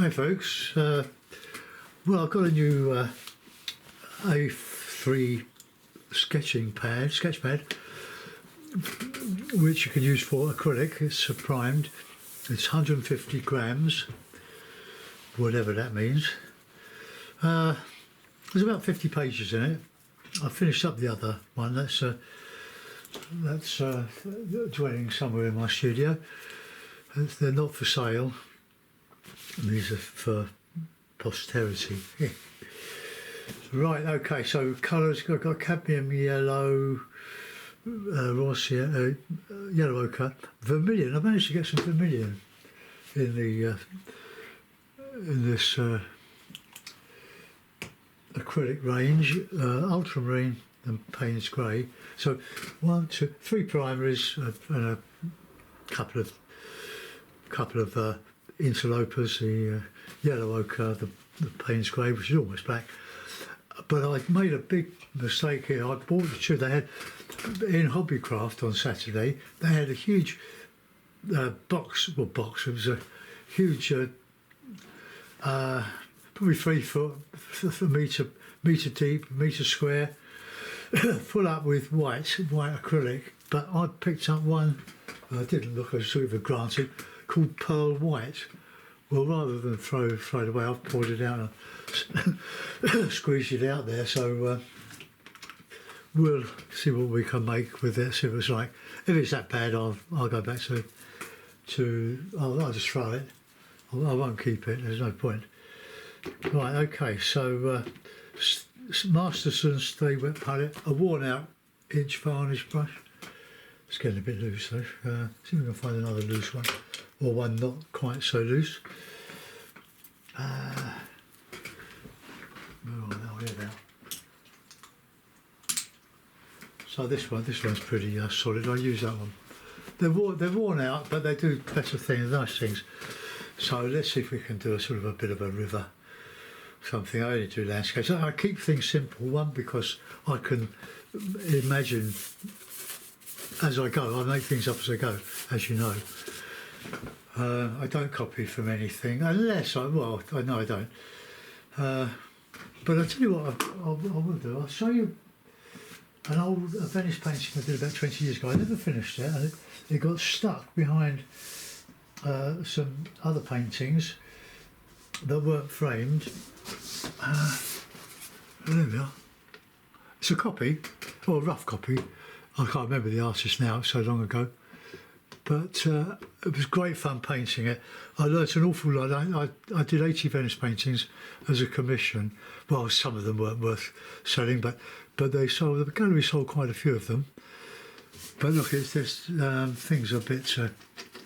Hi folks, well I've got a new A3 sketch pad, which you can use for acrylic. It's primed, it's 150 grams, whatever that means. There's about 50 pages in it. I finished up the other one, that's dwelling somewhere in my studio. They're not for sale. These are for posterity. Right, okay, so colours, I've got cadmium yellow, yellow ochre, vermilion. I managed to get some vermilion in the in this acrylic range, ultramarine and Payne's grey. So 1, 2, 3 primaries and a couple of interlopers, the yellow ochre, the Payne's grey, which is almost black. But I made a big mistake here. I bought the two. They had in Hobbycraft on Saturday. They had a huge box. It was a huge, probably 3 foot, metre deep, metre square, full up with white acrylic. But I picked up one. I didn't look. I sort of granted. Called Pearl White. Well, rather than throw it away, I've poured it out and squeezed it out there. So we'll see what we can make with it. See what it's like. If it's that bad, I'll go back to I'll just throw it. I won't keep it. There's no point. Right. Okay. So Masterson Stay Wet palette, a worn out inch varnish brush. It's getting a bit loose though. See if we can find another loose one. Or one not quite so loose. Oh, no, here now. So this one's pretty solid. I use that one. They're worn out, but they do better things, nice things. So let's see if we can do a sort of a bit of a river, something. I only do landscapes. I keep things simple. One, because I can imagine as I go. I make things up as I go, as you know. I don't copy from anything, unless I know I don't. But I'll tell you what I will do. I'll show you an old Venice painting I did about 20 years ago. I never finished it, and it got stuck behind some other paintings that weren't framed. There we are. It's a copy, or a rough copy. I can't remember the artist now, it's so long ago. But it was great fun painting it. I learnt an awful lot. I did 80 Venice paintings as a commission. Well, some of them weren't worth selling, but they sold. The gallery sold quite a few of them. But look, things are a bit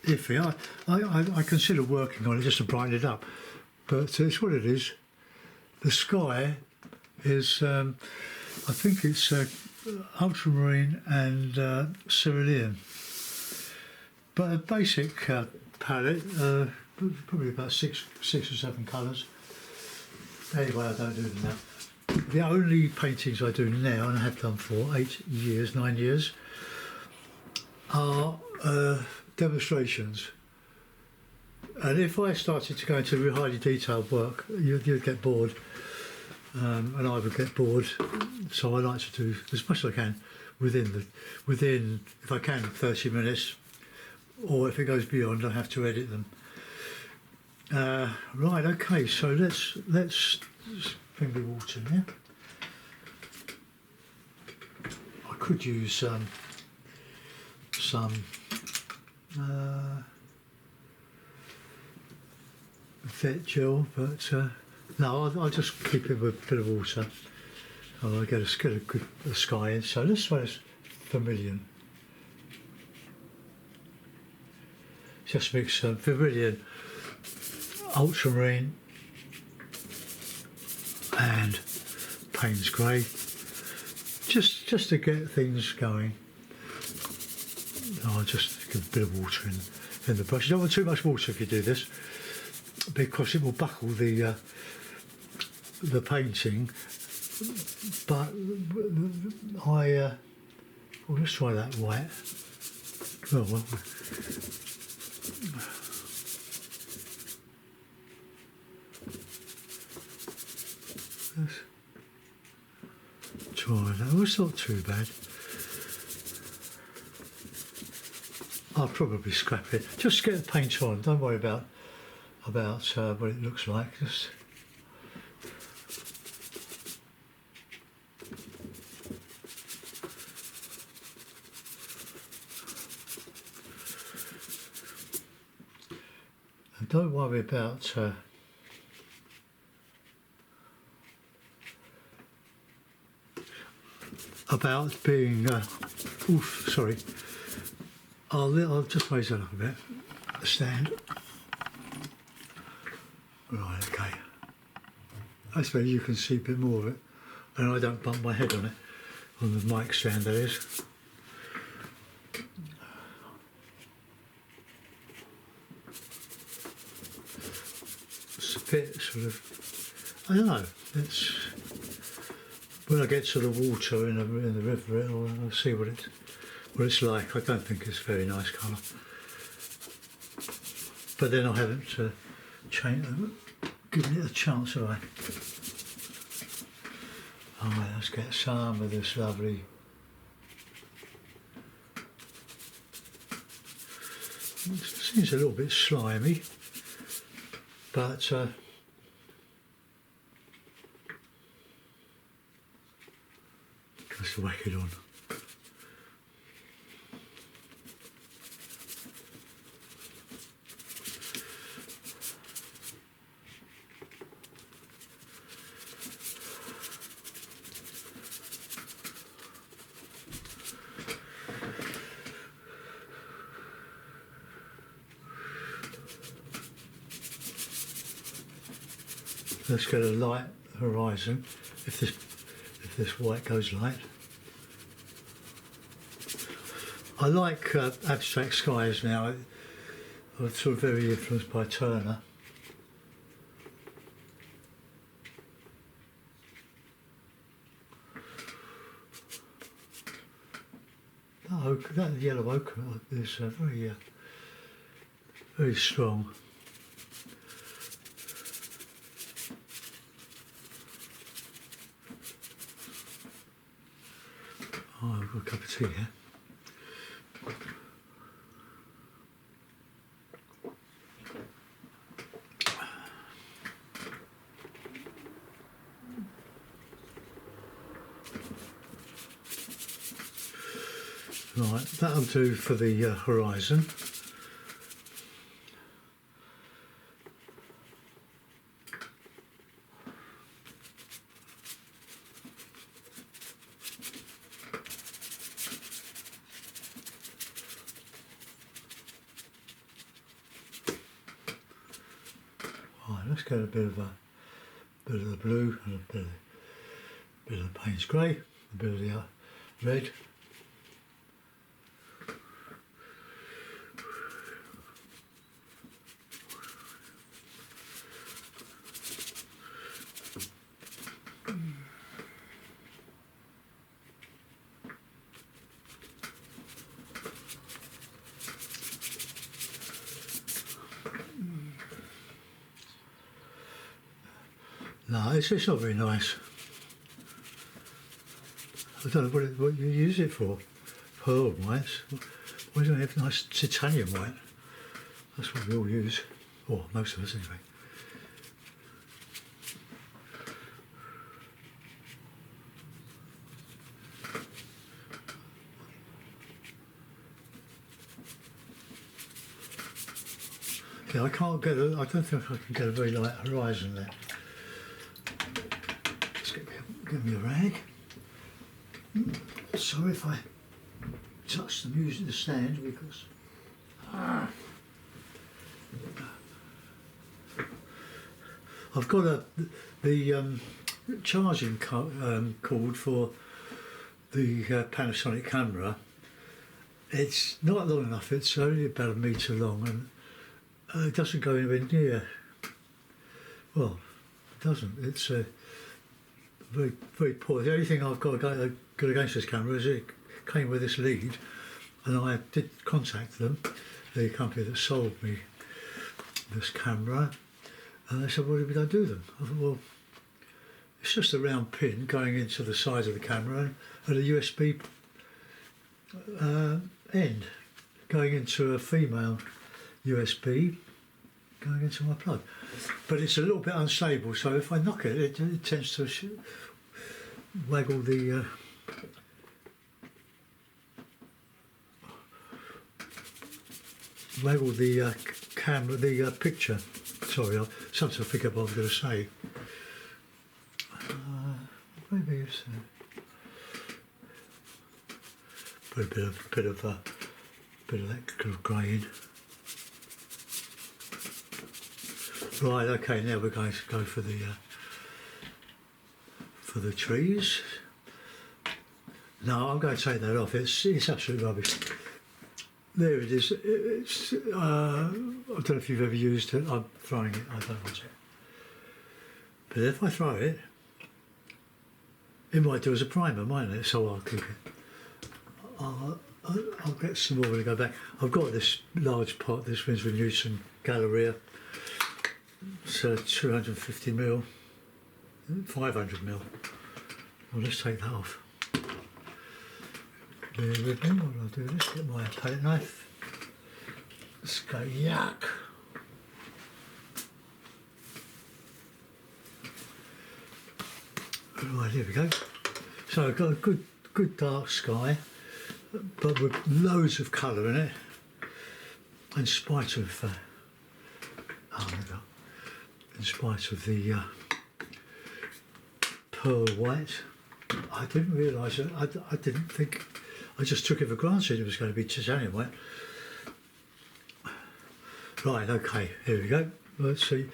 iffy. I consider working on it just to brighten it up, but it's what it is. The sky is, I think it's ultramarine and cerulean. But a basic palette, probably about six or 7 colours. Anyway, I don't do them now. The only paintings I do now, and I have done for 9 years, are demonstrations. And if I started to go into highly detailed work, you'd get bored, and I would get bored. So I like to do as much as I can within, if I can, 30 minutes. Or if it goes beyond, I have to edit them. Right, okay, so let's bring the water in here. I could use some vet gel, but no, I'll just keep it with a bit of water. I'll get a good sky in. So let's try this vermilion. Just mix vermilion, ultramarine and Payne's grey, just to get things going. I'll just give a bit of water in the brush. You don't want too much water if you do this, because it will buckle the painting. But let's try that white. Oh, well. dry that. Well, it's not too bad. I'll probably scrap it. Just get the paint on. Don't worry about what it looks like. Just and don't worry about being. Oof, sorry. I'll just raise that up a bit. The stand. Right, okay. That's where you can see a bit more of it, and I don't bump my head on it, on the mic stand that is. It's a bit sort of, I don't know, it's, when I get to the water in the river, I'll see what it's like. I don't think it's a very nice colour, but then I haven't given it a chance, have I? Alright, let's get some of this lovely it seems a little bit slimy, but just whack it on. Let's get a light horizon. If this white goes light, I like abstract skies now. I'm sort of very influenced by Turner. That yellow ochre is very strong. Oh, I've got a cup of tea here. Right, that'll do for the horizon. Right, let's get a bit of the blue and a bit of the Payne's grey, a bit of the red. No, it's not very nice. I don't know what you use it for. Pearl whites. Why don't we have nice titanium white? That's what we all use. Or most of us anyway. Yeah, I don't think I can get a very light horizon there. Give me a rag. Sorry if I touch the stand because I've got the charging cord for the Panasonic camera. It's not long enough. It's only about a metre long, and it doesn't go anywhere near. Well, it doesn't. It's very, very poor. The only thing I've got against this camera is it came with this lead, and I did contact them, the company that sold me this camera, and they said, well, we don't do them. I thought, well, It's just a round pin going into the side of the camera and a USB end going into a female USB going into my plug. But it's a little bit unstable, so if I knock it, it tends to waggle the camera, the picture. Sorry, I sometimes forget what I was going to say. Maybe it's put a bit of that kind of grey in. Right, okay, now we're going to go for the trees. No, I'm going to take that off. It's absolute rubbish. There it is. It's I don't know if you've ever used it. I'm throwing it. I don't want it. But if I throw it, it might do as a primer, mightn't it? So I'll keep it. I'll get some more when I go back. I've got this large pot, this Winsor & Newton Galleria. It's 250ml, 500ml. Well, let's take that off. Bear with me while I do this. Get my palette knife. Let's go yuck. Right, here we go. So I've got a good dark sky, but with loads of colour in it. In spite of in spite of the pearl white, I didn't realise it. I didn't think. I just took it for granted it was going to be titanium white. Right, okay, here we go. Let's see.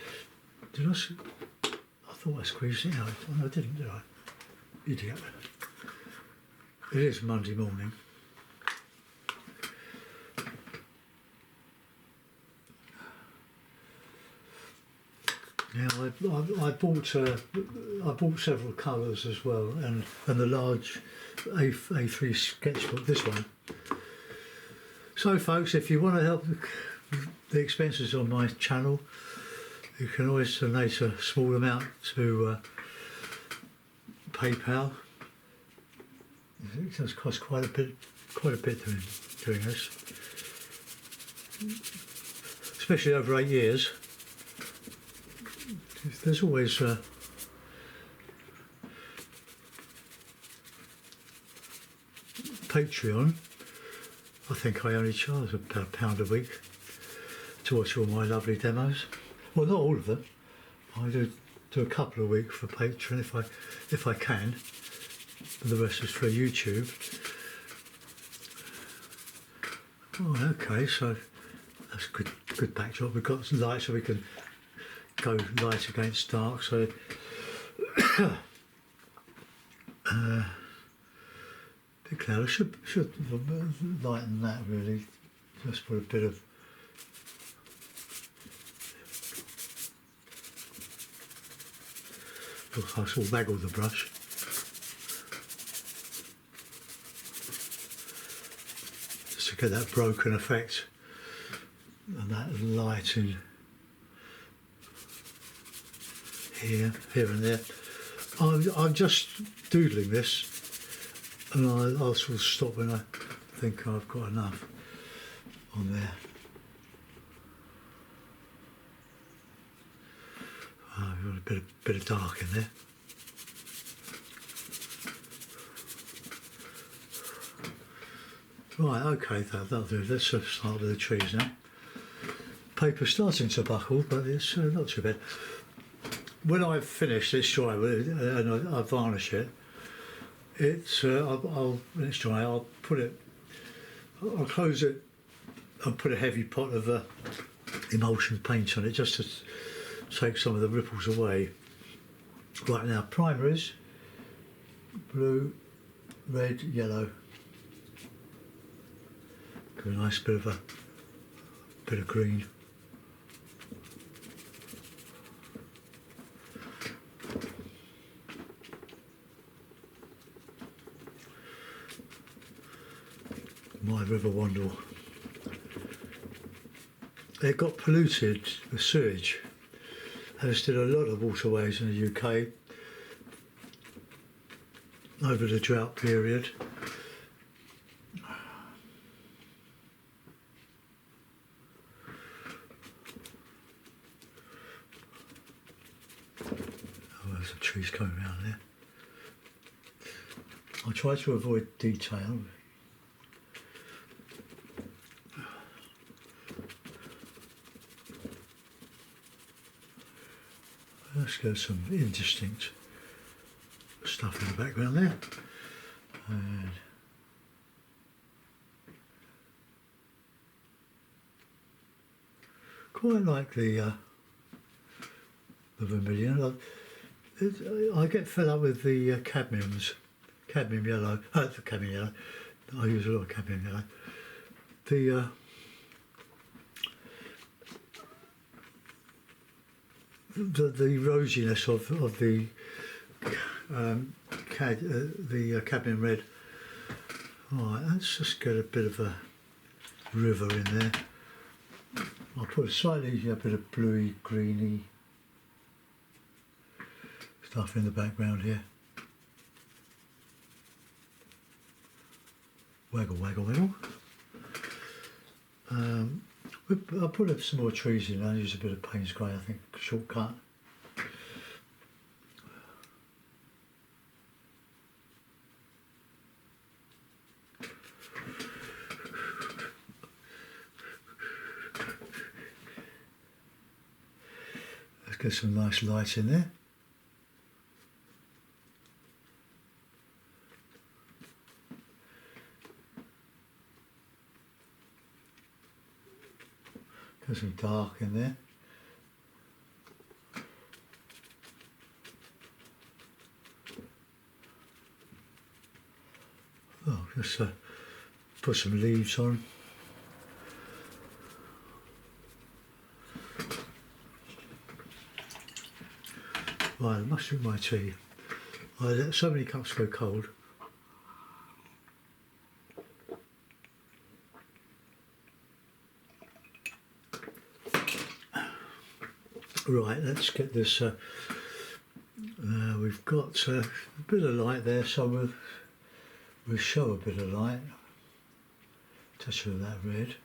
Did I see? I thought I squeezed it out. No, I didn't, did I? Idiot. It is Monday morning. Now I bought several colours as well, and the large A3 sketchbook. This one. So, folks, if you want to help the expenses on my channel, you can always donate a small amount to PayPal. It does cost quite a bit doing this, especially over 8 years. There's always Patreon. I think I only charge about £1 a week to watch all my lovely demos. Well, not all of them. I do a couple a week for Patreon if I can. The rest is for YouTube. Oh, okay, so that's a good backdrop. We've got some light so we can go light against dark. So big cloud. I should lighten that really. Just put a bit of I sort of waggle the brush. Just to get that broken effect and that light in here and there. I'm just doodling this, and I'll sort of stop when I think I've got enough on there. We've got a bit of dark in there. Right, okay, that'll do. Let's start with the trees now. Paper's starting to buckle, but it's not too bad. When I've finished this dry and I varnish it, when it's dry, I'll close it and put a heavy pot of emulsion paint on it just to take some of the ripples away. Right, now primer is blue, red, yellow. Give a nice bit of green. My River Wandle. It got polluted with sewage, as did a lot of waterways in the UK, over the drought period. Oh, there's some trees coming around there. I try to avoid detail. Let's get some indistinct stuff in the background there. And quite like the vermilion. I get fed up with the cadmium yellow. The cadmium yellow. I use a lot of cadmium yellow. The rosiness of the cadmium red. Alright, let's just get a bit of a river in there. I'll put a slightly bit of bluey, greeny stuff in the background here. Waggle, waggle, waggle. I'll put some more trees in. I'll use a bit of Payne's grey, I think, shortcut. Let's get some nice light in there. Get some dark in there. Oh, just put some leaves on. Right, I must drink my tea. I let so many cups go cold. Right, let's get this. We've got a bit of light there, so we'll show a bit of light. Touch of that red.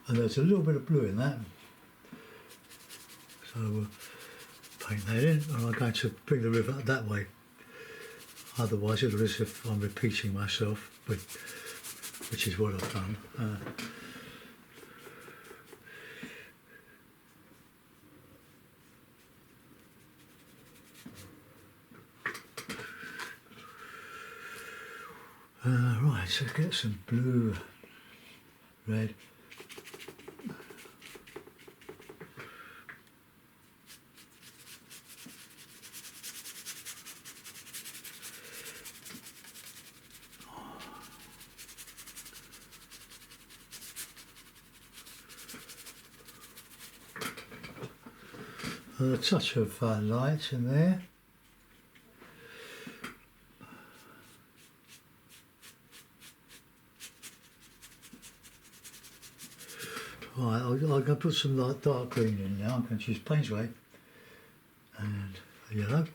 And there's a little bit of blue in that. So we'll paint that in, and I'm going to bring the river that way. Otherwise it'll be as if I'm repeating myself, which is what I've done. Right, so get some blue, red. A touch of light in there. Right, I'm going to put some dark green in now. I'm going to use Payne's grey and yellow.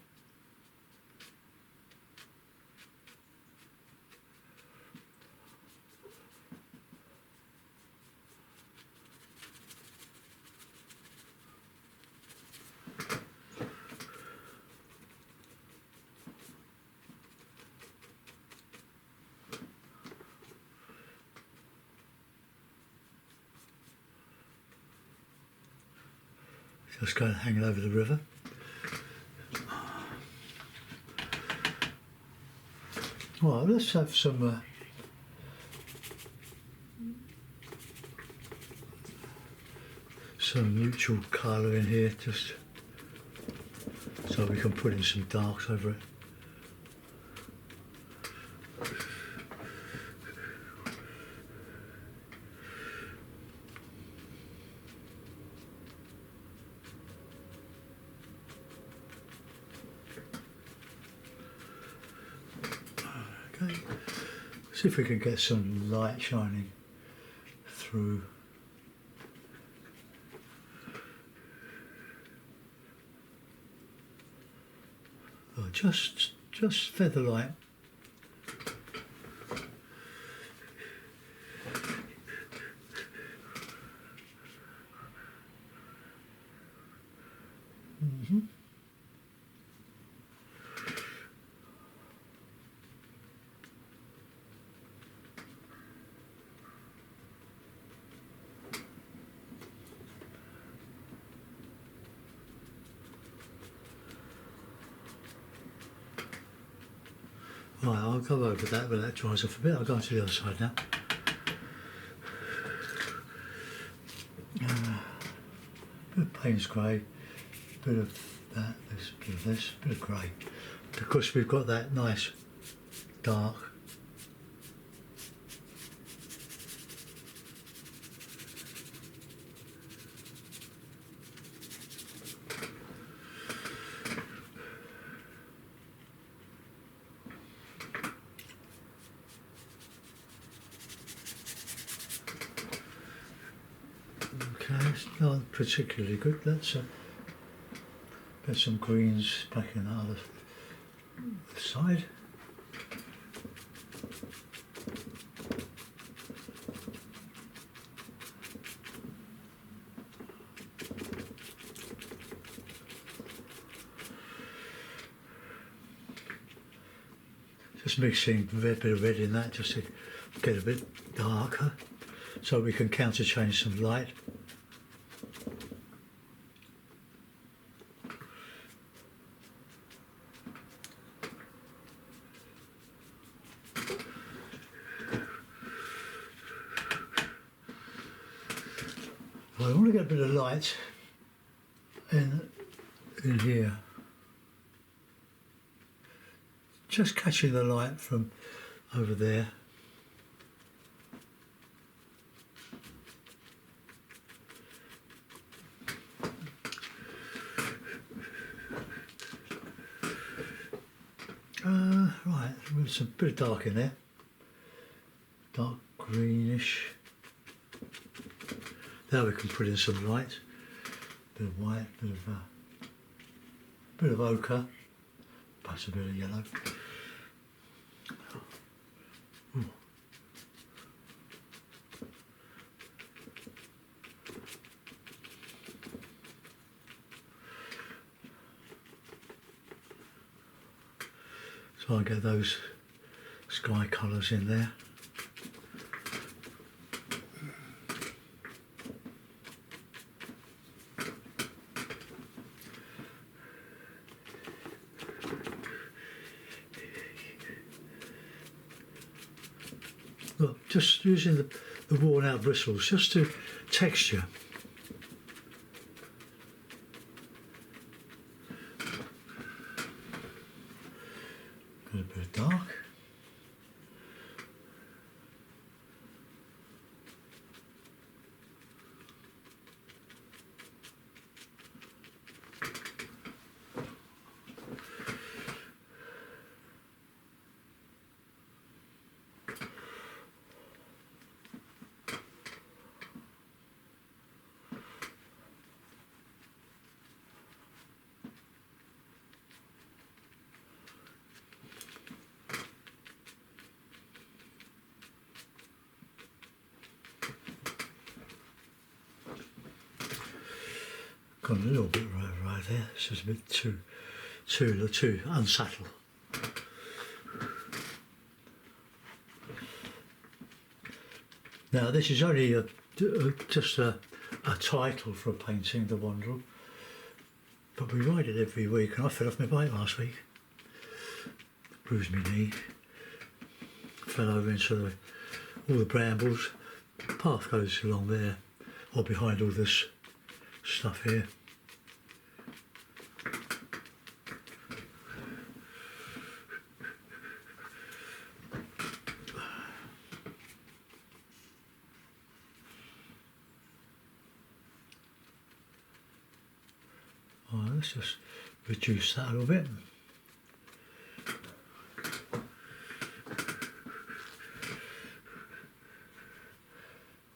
Just going to hang it over the river. Right, let's have some neutral colour in here, just so we can put in some darks over it. See if we can get some light shining through just feather light. Right, I'll go over that when that dries off a bit. I'll go on to the other side now. Bit of Payne's grey, bit of that, bit of this, bit of grey. Because we've got that nice dark. Okay, it's not particularly good. Let's put some greens back in the other side. Just mixing a bit of red in that just to get a bit darker, so we can counter change some light. Well, I want to get a bit of light in here. Just catching the light from over there. Right, there's a bit of dark in there. Dark greenish. Now we can put in some light. Bit of white, bit of ochre, perhaps a bit of yellow. Ooh. So I get those sky colours in there. Look, just using the worn out bristles just to texture. Got a bit of dark. Got a little bit right there. It's just a bit too unsubtle. Now this is only just a title for a painting, The Wanderer, but we ride it every week, and I fell off my bike last week. Bruised my knee. Fell over into all the brambles. The path goes along there, or behind all this stuff here. Alright, let's just reduce that a little bit.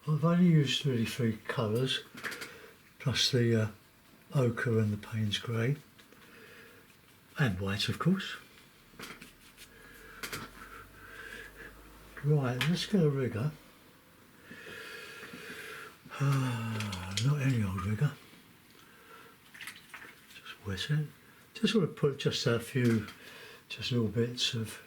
I've only used really 3 colours, plus the ochre and the Payne's grey. And white, of course. Right, let's get a rigger. Not any old rigger. Just wet it. Just want to put just a few, just little bits of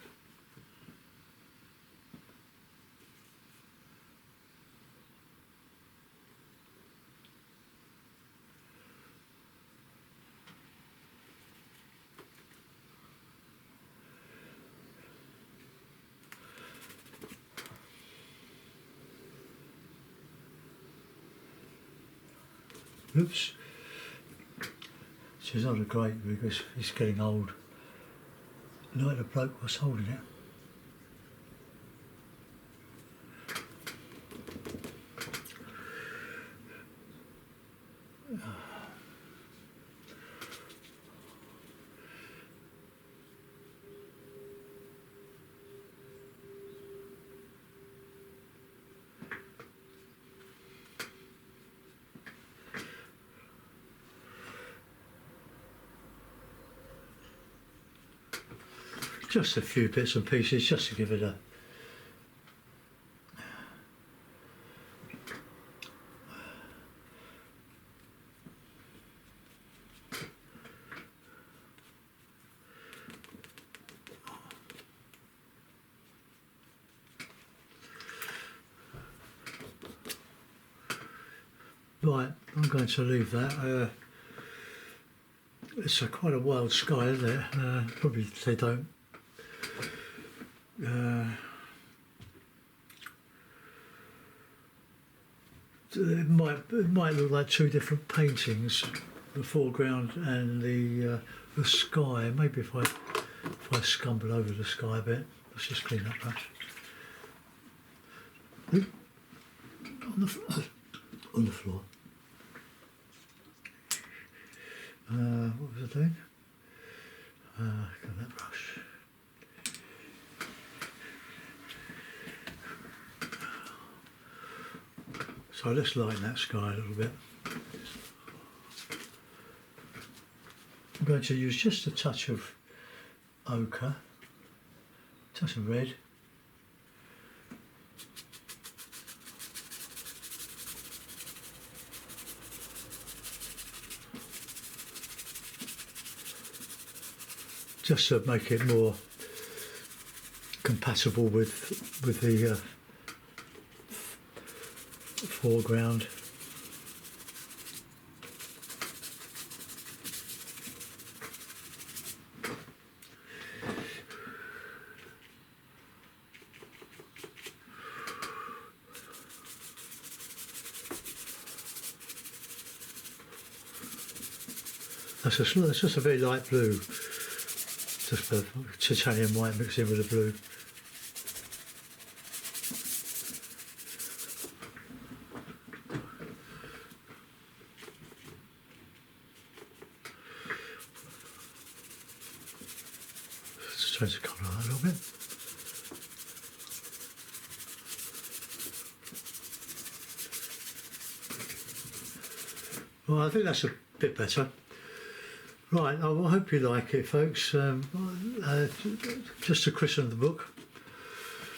oops. She's not a great because he's getting old. Like the bloke was holding it. Just a few bits and pieces just to give it a right. I'm going to leave that. It's quite a wild sky, isn't it? Probably they don't. It might look like two different paintings, the foreground and the sky. Maybe if I scumble over the sky a bit, let's just clean up that. On the floor. What was I doing? Got that brush. So let's lighten that sky a little bit. I'm going to use just a touch of ochre, a touch of red. Just to make it more compatible with the foreground. That's just a very light blue, just a titanium white mixed in with the blue. Change the colour a little bit. Well, I think that's a bit better. Right, I hope you like it, folks. Just to christen the book.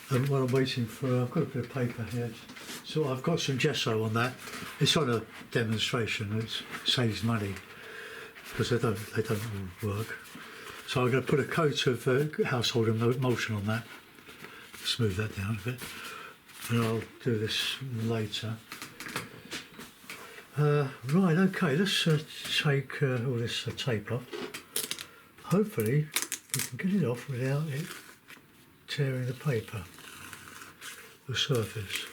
While I'm waiting for, I've got a bit of paper here. So I've got some gesso on that. It's on a demonstration. It saves money because they don't all work. So I'm going to put a coat of household emulsion on that, smooth that down a bit, and I'll do this later. Right, okay, let's take all this tape off. Hopefully we can get it off without it tearing the paper, the surface.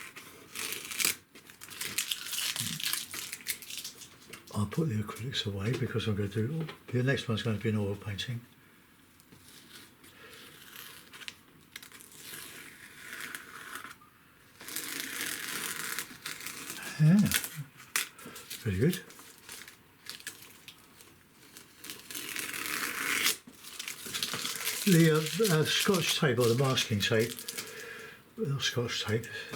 I'll put the acrylics away because I'm going to do, the next one's going to be an oil painting. Yeah, very good. The Scotch tape or the masking tape, not Scotch tape,